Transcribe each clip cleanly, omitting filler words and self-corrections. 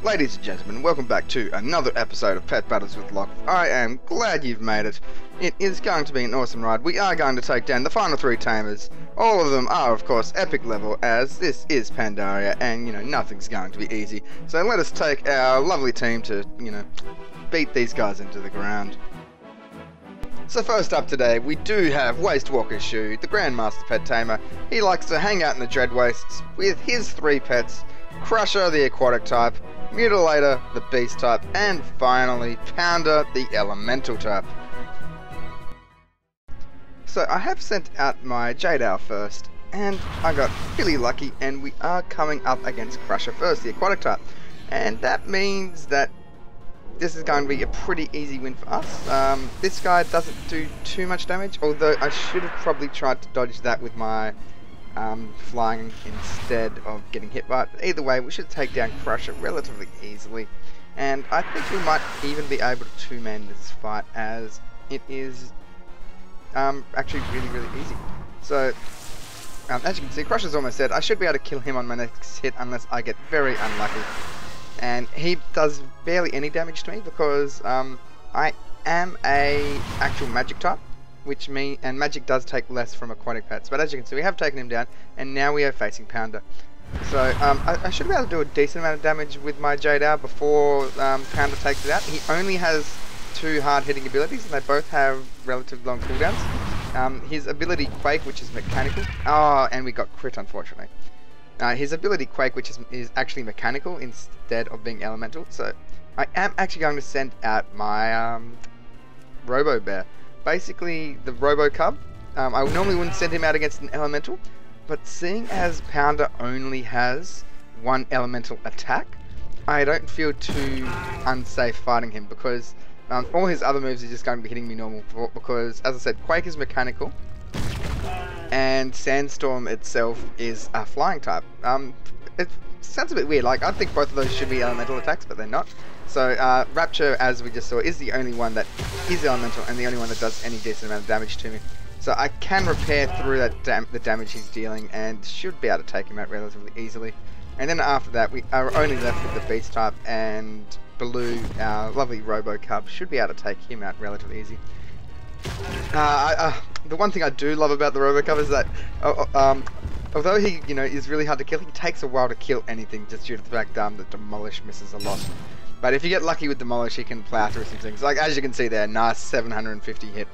Ladies and gentlemen, welcome back to another episode of Pet Battles with Lokkth. I am glad you've made it. It is going to be an awesome ride. We are going to take down the final 3 Tamers. All of them are, of course, epic level, as this is Pandaria, and, nothing's going to be easy. So let us take our lovely team to, beat these guys into the ground. So first up today, we do have Wastewalker Shu, the Grandmaster Pet Tamer. He likes to hang out in the Dread Wastes with his 3 pets, Crusher, the Aquatic type, Mutilator, the Beast type, and finally, Pounder, the Elemental type. So I have sent out my Jade Owl first, and I got really lucky, and we are coming up against Crusher first, the Aquatic type. And that means that this is going to be a pretty easy win for us. This guy doesn't do too much damage, although I should have probably tried to dodge that with my flying instead of getting hit by it. But either way, we should take down Crusher relatively easily, and I think we might even be able to two-man this fight, as it is actually really easy. So as you can see, Crusher's almost dead. I should be able to kill him on my next hit unless I get very unlucky, and he does barely any damage to me because I am a actual magic type, and magic does take less from aquatic pets. But as you can see, we have taken him down, and now we are facing Pounder. So I should be able to do a decent amount of damage with my Jade Owl before Pounder takes it out. He only has 2 hard-hitting abilities, and they both have relatively long cooldowns. His ability Quake, which is mechanical. Oh, and we got crit, unfortunately. His ability Quake, which is actually mechanical instead of being elemental. So I am actually going to send out my Robo Bear. Basically, the Robo Cub. I normally wouldn't send him out against an elemental, but seeing as Pounder only has 1 elemental attack, I don't feel too unsafe fighting him, because all his other moves are just going to be hitting me normal, because, as I said, Quake is mechanical, and Sandstorm itself is a flying type. It sounds a bit weird. Like, I think both of those should be elemental attacks, but they're not. So Rapture, as we just saw, is the only one that is elemental, and the only one that does any decent amount of damage to me. So I can repair through that the damage he's dealing, and should be able to take him out relatively easily. And then after that, we are only left with the Beast type, and Blue, our lovely Robo Cub, should be able to take him out relatively easy. The one thing I do love about the Robo Cub is that although he, is really hard to kill, he takes a while to kill anything, just due to the fact that Demolish misses a lot. But if you get lucky with Demolish, he can plow through some things. Like, as you can see there, nice 750 hit.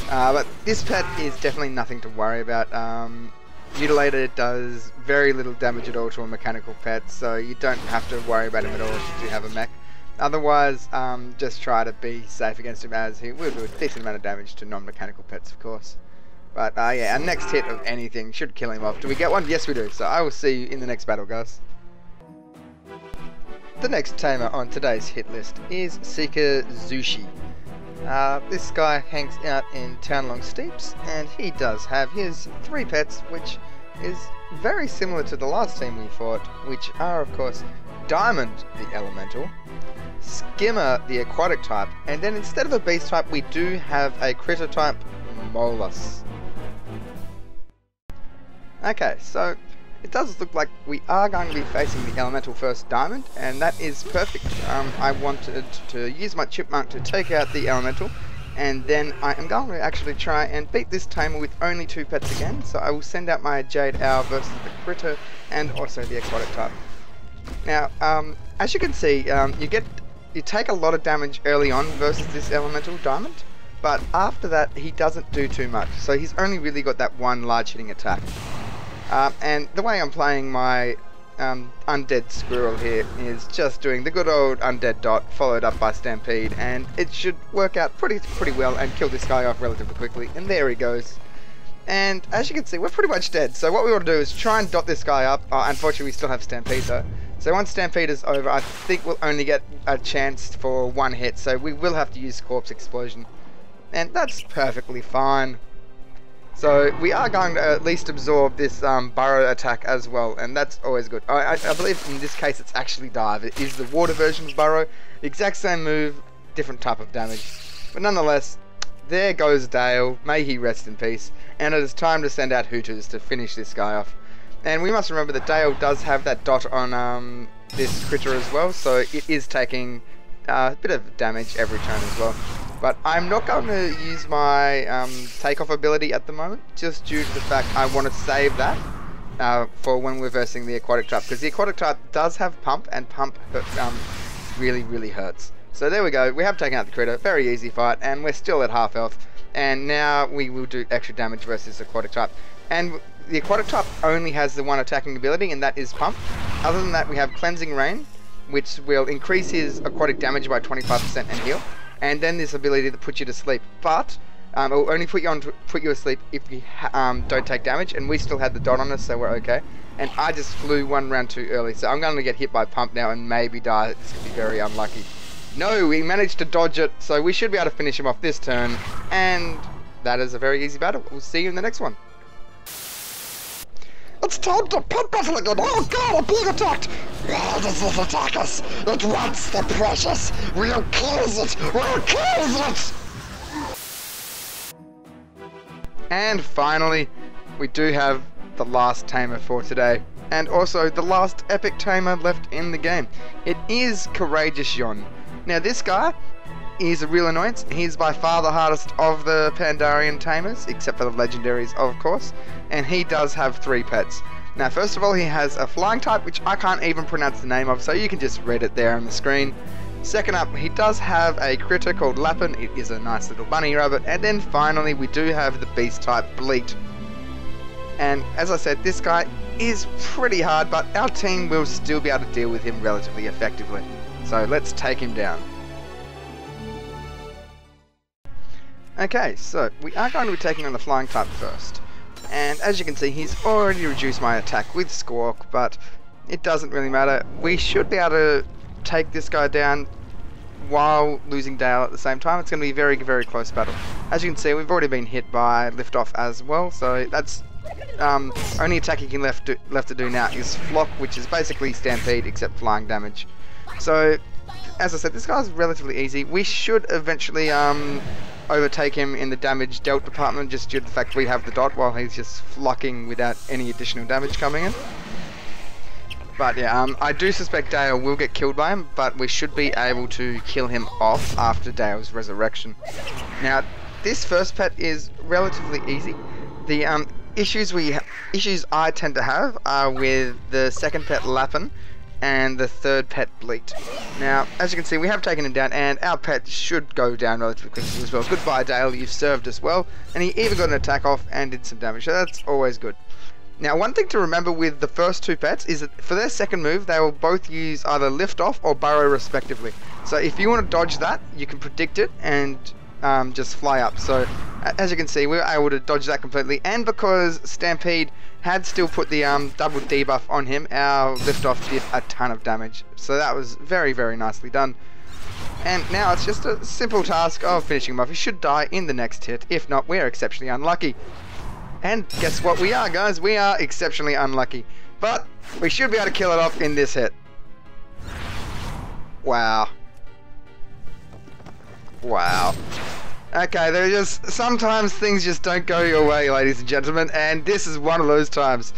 But this pet is definitely nothing to worry about. Mutilator does very little damage at all to a mechanical pet, so you don't have to worry about him at all if you have a mech. Otherwise, just try to be safe against him, as he will do a decent amount of damage to non-mechanical pets, of course. But yeah, our next hit of anything should kill him off. Do we get one? Yes, we do. So I will see you in the next battle, guys. The next tamer on today's hit list is seekersushi. This guy hangs out in Townlong Steeps, and he does have his 3 pets, which is very similar to the last team we fought, which are, of course, Diamond, the Elemental, Skimmer, the Aquatic type, and then instead of a Beast type, we do have a Critter type, Molus. Okay, so it does look like we are going to be facing the Elemental first, Diamond, and that is perfect. I wanted to use my Chipmunk to take out the Elemental, and then I am going to actually try and beat this tamer with only 2 pets again. So I will send out my Jade Owl versus the Critter, and also the Aquatic type. Now, as you can see, you take a lot of damage early on versus this Elemental Diamond, but after that he doesn't do too much. So he's only really got that 1 large hitting attack. And the way I'm playing my Undead Squirrel here is just doing the good old Undead Dot followed up by Stampede, and it should work out pretty well and kill this guy off relatively quickly. And there he goes. And as you can see, we're pretty much dead. So what we want to do is try and dot this guy up. Unfortunately, we still have Stampede though. So once Stampede is over, I think we'll only get a chance for 1 hit. So we will have to use Corpse Explosion, and that's perfectly fine. So we are going to at least absorb this burrow attack as well, and that's always good. I believe in this case it's actually dive. It is the water version of burrow. The exact same move, different type of damage. But nonetheless, there goes Dale. May he rest in peace. And it is time to send out Hooters to finish this guy off. And we must remember that Dale does have that dot on this critter as well, so it is taking a bit of damage every turn as well. But I'm not going to use my takeoff ability at the moment, just due to the fact I want to save that for when we're versing the aquatic trap, because the aquatic trap does have pump, and pump really hurts. So there we go, we have taken out the critter, very easy fight, and we're still at half health, and now we will do extra damage versus aquatic trap. And the aquatic trap only has the one attacking ability, and that is pump. Other than that, we have cleansing rain, which will increase his aquatic damage by 25% and heal, and then this ability that puts you to sleep, but it will only put you asleep if you don't take damage, and we still had the dot on us, so we're okay. And I just flew one round too early, so I'm going to get hit by pump now and maybe die. This could be very unlucky. No, we managed to dodge it, so we should be able to finish him off this turn, and that is a very easy battle. We'll see you in the next one. It's time to pump battle again! Oh god, I'm being attacked! Why does it attack us? It wants the precious! We'll close it! We'll close it! And finally, we do have the last tamer for today, and also the last epic tamer left in the game. It is Courageous Yon. Now this guy is a real annoyance. He's by far the hardest of the Pandarian Tamers, except for the legendaries of course, and he does have 3 pets. Now first of all, he has a flying type, which I can't even pronounce the name of, so you can just read it there on the screen. Second up, he does have a critter called Lokkth. It is a nice little bunny rabbit. And then finally we do have the beast type Bleat. And as I said, this guy is pretty hard, but our team will still be able to deal with him relatively effectively. So let's take him down. Okay, so we are going to be taking on the flying type first. And as you can see, he's already reduced my attack with Squawk, but it doesn't really matter. We should be able to take this guy down while losing Dale at the same time. It's going to be a very close battle. As you can see, we've already been hit by Liftoff as well, so that's only attack you can left to do now is Flock, which is basically Stampede except flying damage. So as I said, this guy's relatively easy. We should eventually overtake him in the damage dealt department, just due to the fact we have the dot while he's just flocking without any additional damage coming in. But yeah, I do suspect Dale will get killed by him, but we should be able to kill him off after Dale's resurrection. Now, this first pet is relatively easy. The issues I tend to have are with the second pet Lokkth and the third pet Bleat. Now, as you can see, we have taken him down, and our pet should go down relatively quickly as well. Goodbye, Dale, you've served us well. And he even got an attack off and did some damage, so that's always good. Now, one thing to remember with the first 2 pets is that for their second move, they will both use either lift off or burrow respectively. So if you want to dodge that, you can predict it and just fly up. So as you can see, we were able to dodge that completely, and because Stampede had still put the double debuff on him, our liftoff did a ton of damage. So that was very nicely done. And now it's just a simple task of finishing him off. He should die in the next hit. If not, we are exceptionally unlucky. And guess what we are, guys? We are exceptionally unlucky. But we should be able to kill it off in this hit. Wow. Wow. Okay, there just sometimes things just don't go your way, ladies and gentlemen, and this is one of those times.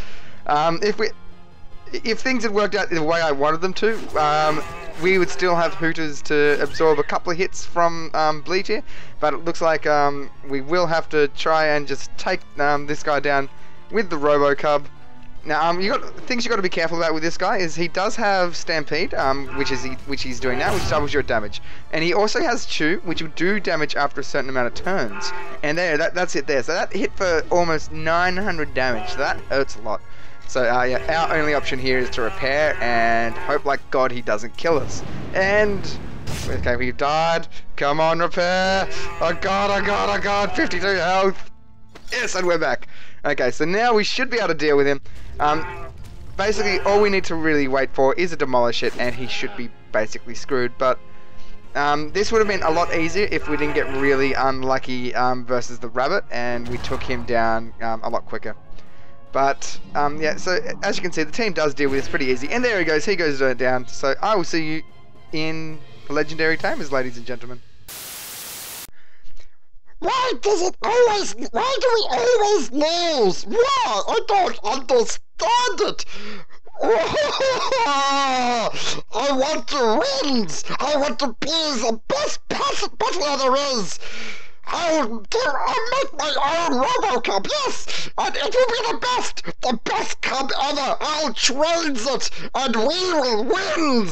If things had worked out the way I wanted them to, we would still have Hooters to absorb a couple of hits from Bleat here, but it looks like we will have to try and just take this guy down with the Robocub. Now, things you got to be careful about with this guy is he does have Stampede, which he's doing now, which doubles your damage, and he also has Chew, which will do damage after a certain amount of turns. And that's it there. So that hit for almost 900 damage. So that hurts a lot. So yeah, our only option here is to repair and hope like God he doesn't kill us. And okay, we've died. Come on, repair. Oh God, 52 health. Yes, and we're back. Okay, so now we should be able to deal with him. Basically, all we need to really wait for is a demolish hit, and he should be basically screwed. But this would have been a lot easier if we didn't get really unlucky versus the rabbit, and we took him down a lot quicker. But yeah, so as you can see, the team does deal with this pretty easy. And there he goes down. So I will see you in Legendary Tamers, ladies and gentlemen. Why do we always lose? Why? I don't understand it. I want to win! I want to be the best battler there is! I'll make my own RoboCub, yes! And it will be the best cub ever! I'll train it, and we will win!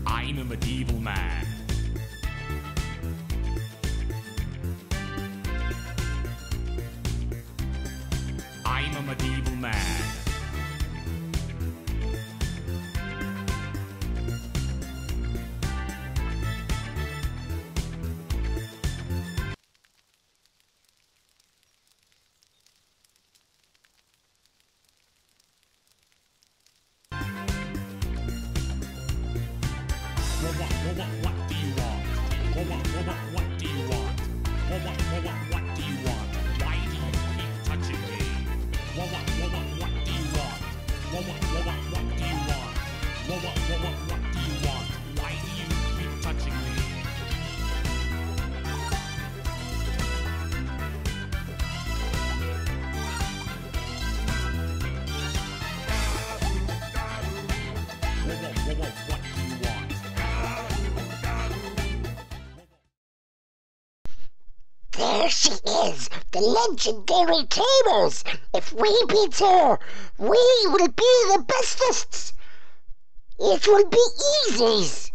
I'm a medieval man. I'm a medieval man. What do you want? What do you want? What do you want? Why do you keep touching me? What do you want? What do you want? What do you want? Why do you keep touching me? What do you want? There she is, the legendary Tamers! If we beat her, we will be the bestest! It will be easy!